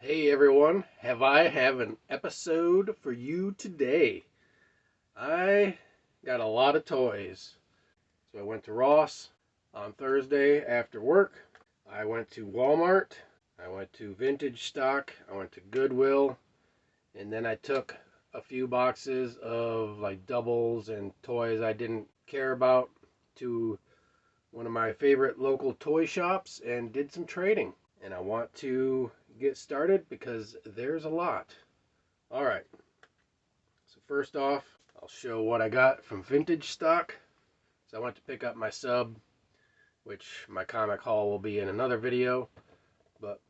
Hey everyone, I have an episode for you today. I got a lot of toys. So I went to Ross on Thursday after work. I went to Walmart. I went to Vintage Stock. I went to Goodwill. And then I took a few boxes of like doubles and toys I didn't care about to one of my favorite local toy shops and did some trading. And I want to get started because there's a lot. All right, so first off, I'll show what I got from Vintage Stock. So I went to pick up my sub, which my comic haul will be in another video. But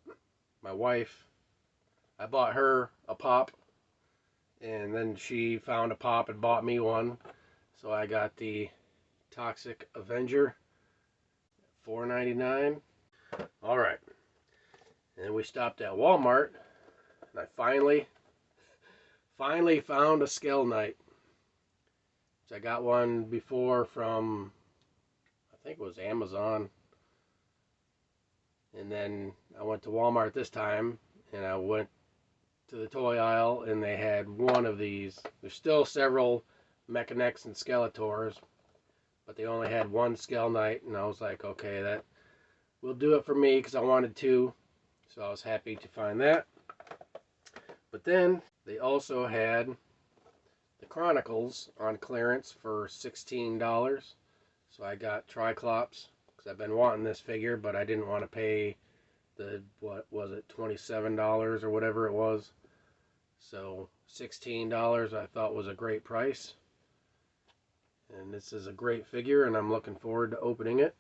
my wife, I bought her a pop, and then she found a pop and bought me one. So I got the Toxic Avenger, $4.99. All right, and then we stopped at Walmart, and I finally found a Skell Knight. So I got one before from, I think it was Amazon. And then I went to Walmart this time, and I went to the toy aisle, and they had one of these. There's still several Mechanics and Skeletors, but they only had one Skell Knight, and I was like, okay, that will do it for me, because I wanted two. So I was happy to find that. But then they also had the Chronicles on clearance for $16. So I got Triclops because I've been wanting this figure, but I didn't want to pay the, what was it, $27 or whatever it was. So $16 I thought was a great price. And this is a great figure, and I'm looking forward to opening it.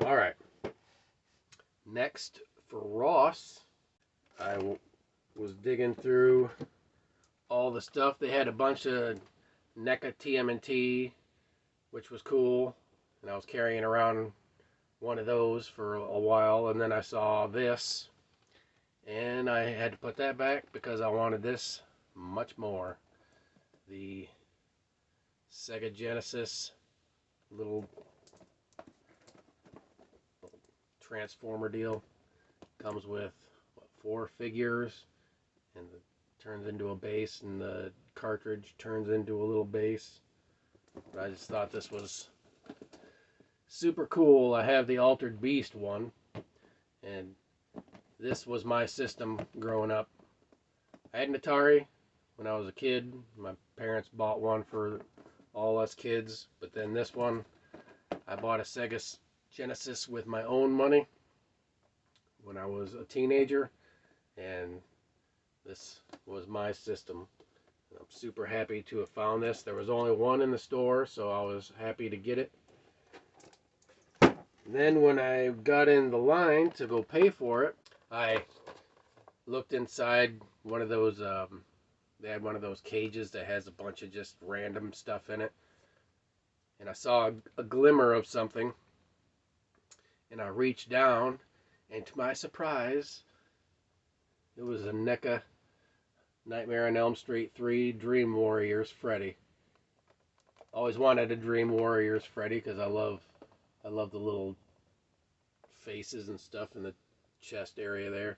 All right. Next, for Ross, I was digging through all the stuff. They had a bunch of NECA TMNT, which was cool, and I was carrying around one of those for a while, and then I saw this, and I had to put that back because I wanted this much more. The Sega Genesis little transformer deal comes with what, 4 figures, and it turns into a base, and the cartridge turns into a little base. But I just thought this was super cool. I have the Altered Beast one, and this was my system growing up. I had an Atari when I was a kid. My parents bought one for all us kids, but then this one, I bought a Sega Genesis with my own money when I was a teenager, and this was my system. I'm super happy to have found this. There was only one in the store, so I was happy to get it. Then when I got in the line to go pay for it, I looked inside one of those, they had one of those cages that has a bunch of just random stuff in it. And I saw a glimmer of something, and I reached down, and to my surprise, it was a NECA Nightmare on Elm Street 3 Dream Warriors Freddy. Always wanted a Dream Warriors Freddy because I love the little faces and stuff in the chest area there.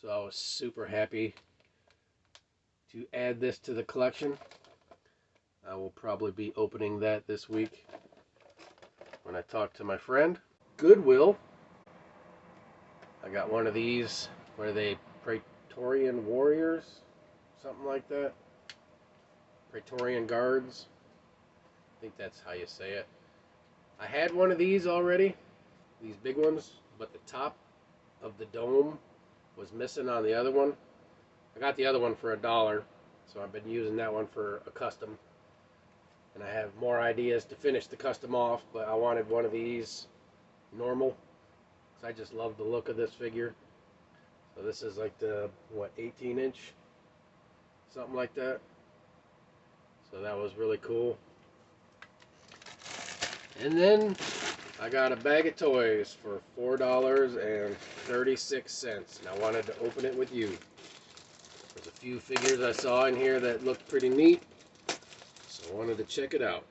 So I was super happy to add this to the collection. I will probably be opening that this week when I talk to my friend. Goodwill. I got one of these. What are they? Praetorian Warriors? Something like that. Praetorian Guards. I think that's how you say it. I had one of these already. These big ones. But the top of the dome was missing on the other one. I got the other one for $1. So I've been using that one for a custom. And I have more ideas to finish the custom off, but I wanted one of these normal, because I just love the look of this figure. So this is like the, what, 18-inch? Something like that. So that was really cool. And then I got a bag of toys for $4.36, and I wanted to open it with you. There's a few figures I saw in here that looked pretty neat, so I wanted to check it out.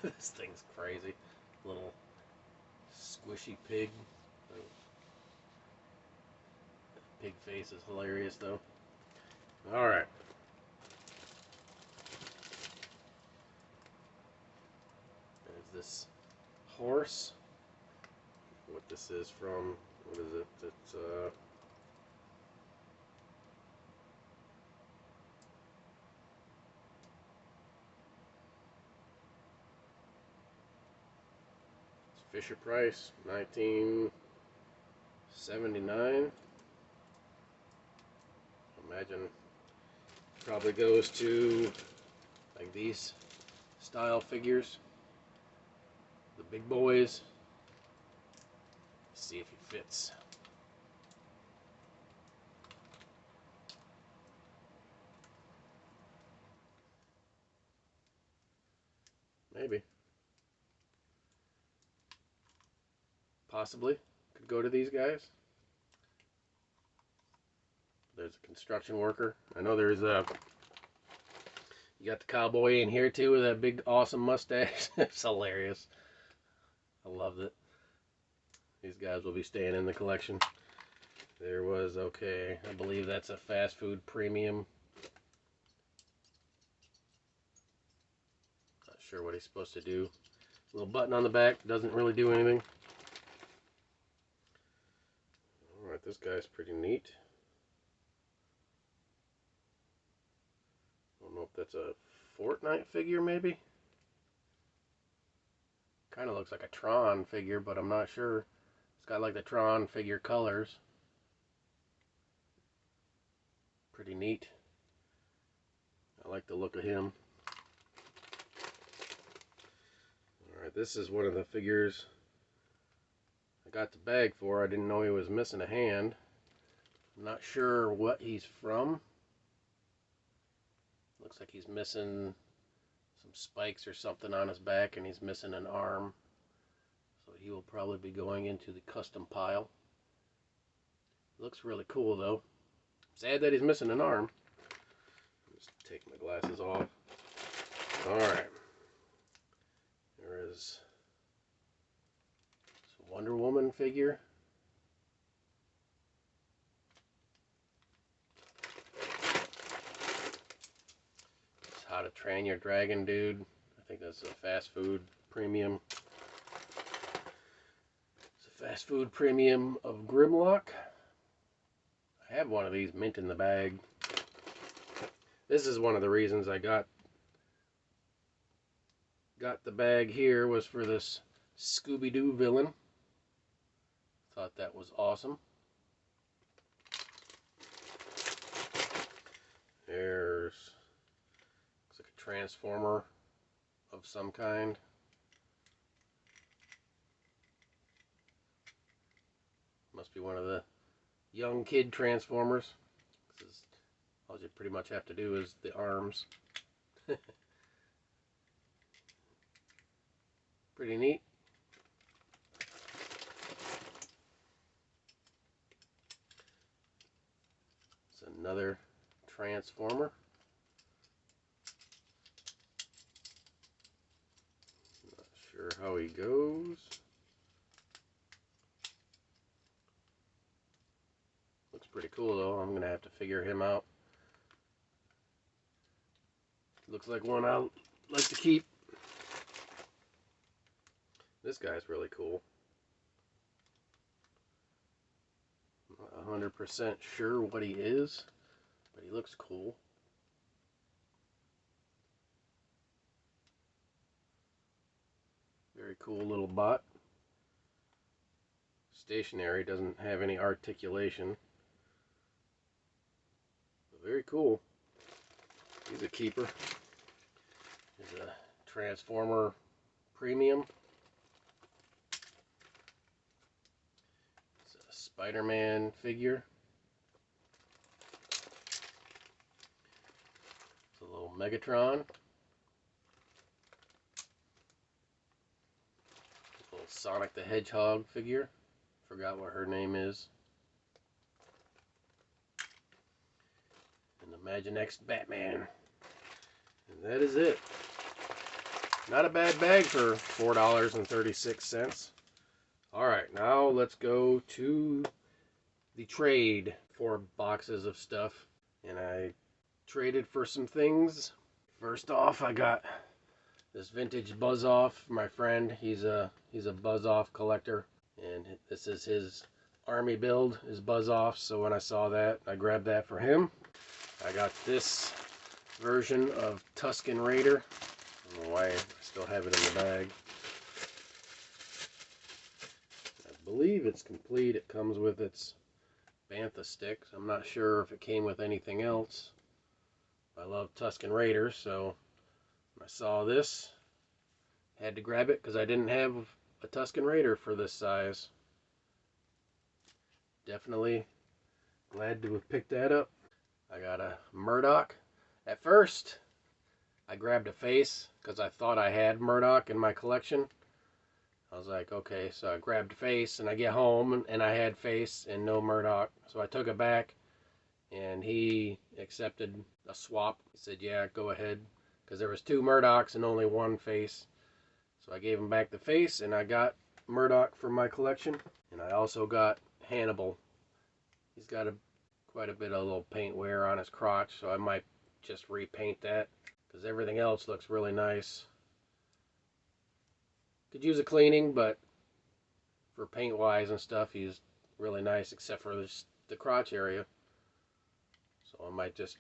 This thing's crazy. Little squishy pig. Pig face is hilarious though. Alright. There's this horse. What this is from, what is it? It's Fisher Price, 1979. Imagine probably goes to like these style figures, the big boys. Let's see if he fits. Maybe. Possibly. Could go to these guys. There's a construction worker. I know there's a... You got the cowboy in here too with that big awesome mustache. It's hilarious. I loved it. These guys will be staying in the collection. There was, okay, I believe that's a fast food premium. Not sure what he's supposed to do. Little button on the back, doesn't really do anything. Alright, this guy's pretty neat. I don't know if that's a Fortnite figure, maybe? Kind of looks like a Tron figure, but I'm not sure. It's got like the Tron figure colors. Pretty neat. I like the look of him. Alright, this is one of the figures I got the bag for. I didn't know he was missing a hand. I'm not sure what he's from. Looks like he's missing some spikes or something on his back, and he's missing an arm. So he will probably be going into the custom pile. Looks really cool though. Sad that he's missing an arm. Just take my glasses off. Alright. There is this Wonder Woman figure. It's How to Train Your Dragon dude. I think that's a fast food premium. It's a fast food premium of Grimlock. I have one of these mint in the bag. This is one of the reasons I got the bag here, was for this Scooby-Doo villain. Thought that was awesome. There's, looks like a transformer of some kind. Must be one of the young kid transformers. This is, all you pretty much have to do is the arms. Pretty neat. It's another transformer. Not sure how he goes. Looks pretty cool though. I'm gonna have to figure him out. Looks like one I'll like to keep. This guy's really cool. I'm not 100% sure what he is, but he looks cool. Very cool little bot. Stationary, doesn't have any articulation. But very cool. He's a keeper. He's a Transformer Premium. It's a Spider-Man figure. It's a little Megatron. A little Sonic the Hedgehog figure. Forgot what her name is. And the Imaginext Batman. And that is it. Not a bad bag for $4.36. Alright, now let's go to the trade. 4 boxes of stuff. And I traded for some things. First off, I got this vintage Buzz Off. My friend, he's a Buzz Off collector. And this is his army build, his Buzz Off. So when I saw that, I grabbed that for him. I got this version of Tusken Raider. I don't know why I still have it in the bag. I believe it's complete. It comes with its bantha sticks. I'm not sure if it came with anything else. I love Tusken Raiders, so when I saw this, had to grab it because I didn't have a Tusken Raider for this size. Definitely glad to have picked that up. I got a Murdoch. At first, I grabbed a face because I thought I had Murdoch in my collection. I was like, okay, so I grabbed face and I get home and I had face and no Murdoch. So I took it back and he accepted a swap. He said, yeah, go ahead. Because there was 2 Murdochs and only 1 face. So I gave him back the face and I got Murdoch for my collection. And I also got Hannibal. He's got quite a bit of little paint wear on his crotch, so I might just repaint that because everything else looks really nice. Could use a cleaning, but for paint wise and stuff, he's really nice except for the crotch area. So I might just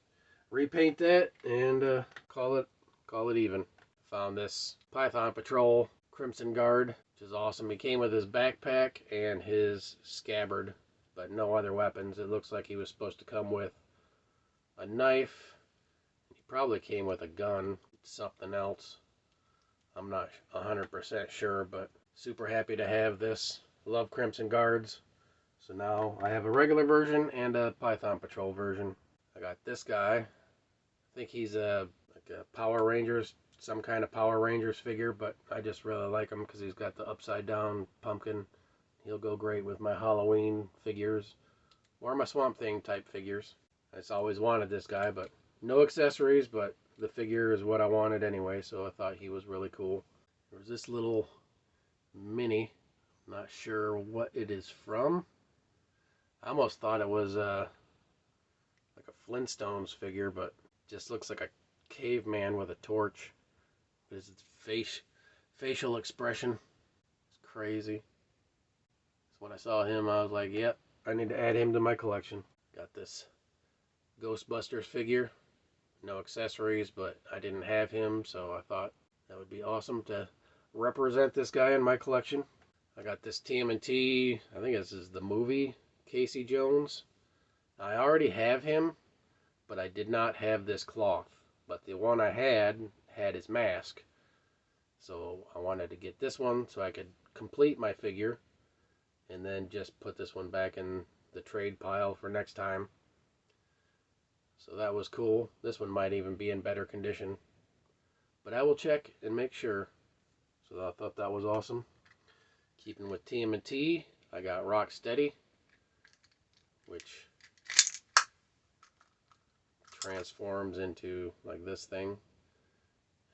repaint that and call it even. Found this Python Patrol Crimson Guard, which is awesome. He came with his backpack and his scabbard, but no other weapons. It looks like he was supposed to come with a knife. He probably came with a gun, something else. I'm not 100% sure, but super happy to have this. Love Crimson Guards. So now I have a regular version and a Python Patrol version. I got this guy. I think he's like a Power Rangers, some kind of Power Rangers figure, but I just really like him because he's got the upside down pumpkin. He'll go great with my Halloween figures or my Swamp Thing type figures. I just always wanted this guy, but no accessories, but the figure is what I wanted anyway, so I thought he was really cool. There was this little mini, not sure what it is from. I almost thought it was like a Flintstones figure, but just looks like a caveman with a torch. His facial expression is crazy. So when I saw him, I was like, yep, I need to add him to my collection. Got this Ghostbusters figure. No accessories, but I didn't have him, so I thought that would be awesome to represent this guy in my collection. I got this TMNT, I think this is the movie, Casey Jones. I already have him, but I did not have this cloth. But the one I had his mask. So I wanted to get this one so I could complete my figure and then just put this one back in the trade pile for next time. So that was cool. This one might even be in better condition, but I will check and make sure. So I thought that was awesome. Keeping with TMNT, I got Rocksteady, which transforms into like this thing.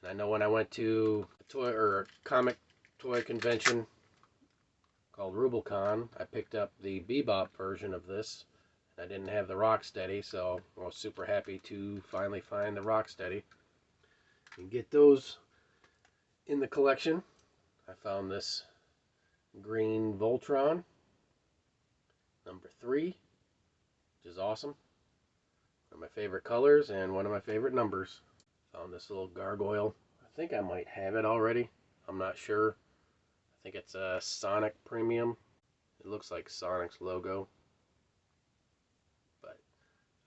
And I know when I went to a toy or a comic toy convention called Rubicon, I picked up the Bebop version of this. I didn't have the Rocksteady, so I was super happy to finally find the Rocksteady and get those in the collection. I found this green Voltron, number 3, which is awesome. One of my favorite colors and one of my favorite numbers. Found this little gargoyle. I think I might have it already. I'm not sure. I think it's a Sonic Premium. It looks like Sonic's logo.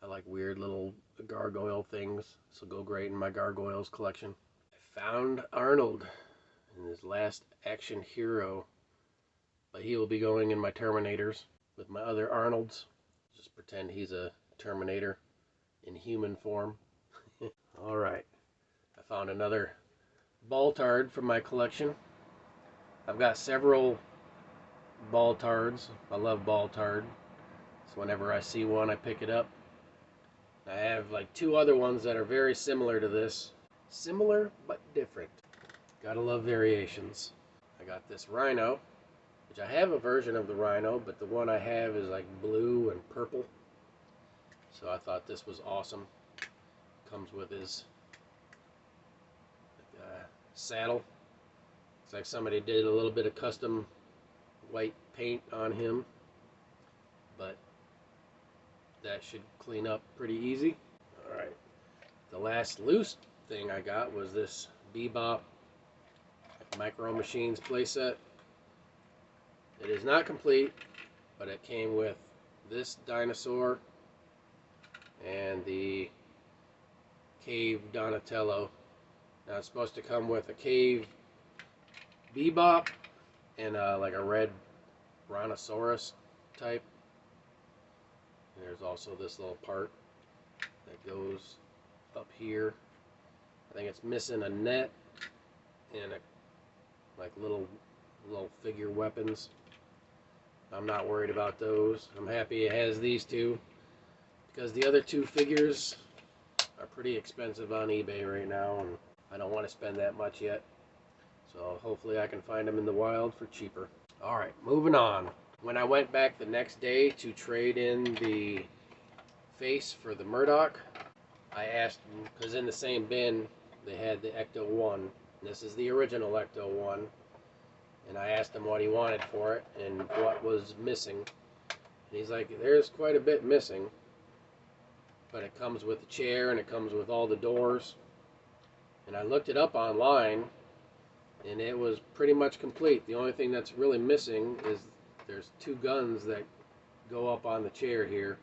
I like weird little gargoyle things, so go great in my gargoyles collection. I found Arnold in his last action hero, but he will be going in my Terminators with my other Arnolds. Just pretend he's a Terminator in human form. Alright, I found another Baltard from my collection. I've got several Baltards. I love Baltard, so whenever I see one I pick it up. I have like 2 other ones that are very similar to this. Similar, but different. Gotta love variations. I got this Rhino. which I have a version of the Rhino, but the one I have is like blue and purple. So I thought this was awesome. Comes with his saddle. It's like somebody did a little bit of custom white paint on him, but that should clean up pretty easy. Alright, the last loose thing I got was this Bebop Micro Machines playset. It is not complete, but it came with this dinosaur and the Cave Donatello. Now it's supposed to come with a Cave Bebop and like a red Brontosaurus type. And there's also this little part that goes up here. I think it's missing a net and like little figure weapons. I'm not worried about those. I'm happy it has these two, because the other two figures are pretty expensive on eBay right now, and I don't want to spend that much yet. So hopefully I can find them in the wild for cheaper. Alright, moving on. When I went back the next day to trade in the face for the Murdoch, I asked them, because in the same bin they had the Ecto 1. This is the original Ecto 1. And I asked him what he wanted for it and what was missing. And he's like, there's quite a bit missing, but it comes with the chair and it comes with all the doors. And I looked it up online, and it was pretty much complete. The only thing that's really missing is there's two guns that go up on the chair here,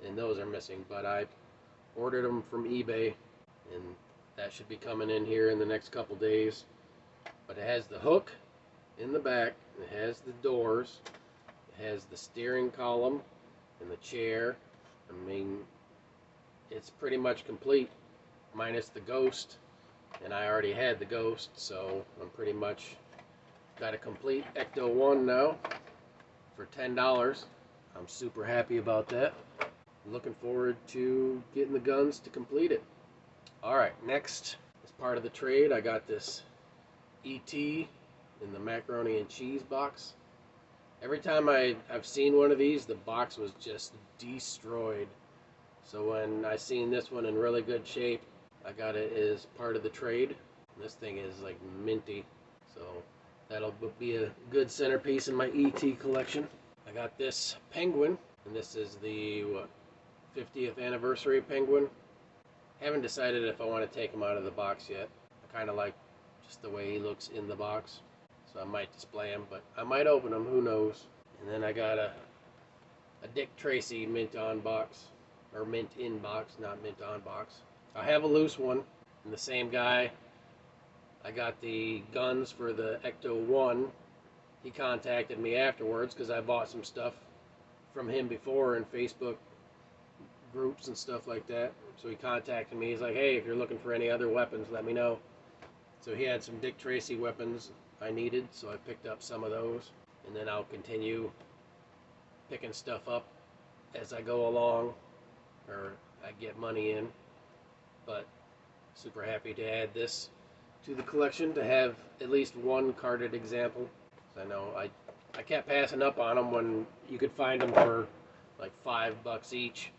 and those are missing. But I ordered them from eBay, and that should be coming in here in the next couple days. But it has the hook in the back, it has the doors, it has the steering column and the chair. I mean, it's pretty much complete, minus the ghost, and I already had the ghost, so I'm pretty much got a complete Ecto 1 now for $10. I'm super happy about that. Looking forward to getting the guns to complete it. Alright, next, as part of the trade, I got this E.T. in the macaroni and cheese box. Every time I've seen one of these, the box was just destroyed. So when I seen this one in really good shape, I got it as part of the trade. This thing is like minty, so that'll be a good centerpiece in my ET collection. I got this penguin, and this is the 50th anniversary penguin. Haven't decided if I want to take him out of the box yet. I kind of like just the way he looks in the box, so I might display him, but I might open him, who knows. And then I got a Dick Tracy mint on box, or mint in box, not mint on box. I have a loose one, and the same guy, I got the guns for the Ecto 1. He contacted me afterwards because I bought some stuff from him before in Facebook groups and stuff like that. So he contacted me. He's like, hey, if you're looking for any other weapons, let me know. So he had some Dick Tracy weapons I needed, so I picked up some of those. And then I'll continue picking stuff up as I go along, or I get money in. But super happy to add this to the collection, to have at least one carded example. I know I kept passing up on them when you could find them for like $5 each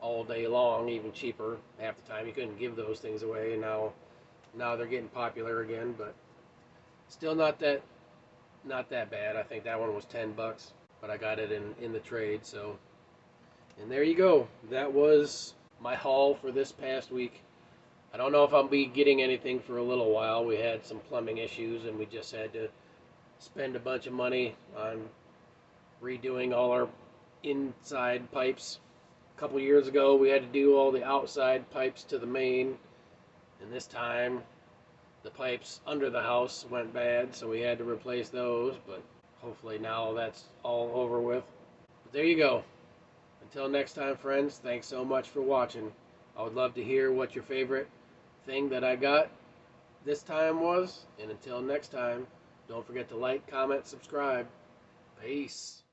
all day long, even cheaper. Half the time you couldn't give those things away, and now they're getting popular again, but still not that bad. I think that one was $10, but I got it in the trade. So, and there you go. That was my haul for this past week. I don't know if I'll be getting anything for a little while. We had some plumbing issues, and we just had to spend a bunch of money on redoing all our inside pipes. A couple years ago, we had to do all the outside pipes to the main, and this time the pipes under the house went bad, so we had to replace those, but hopefully now that's all over with. But there you go. Until next time, friends, thanks so much for watching. I would love to hear what your favorite thing that I got this time was, and until next time, don't forget to like, comment, subscribe. Peace.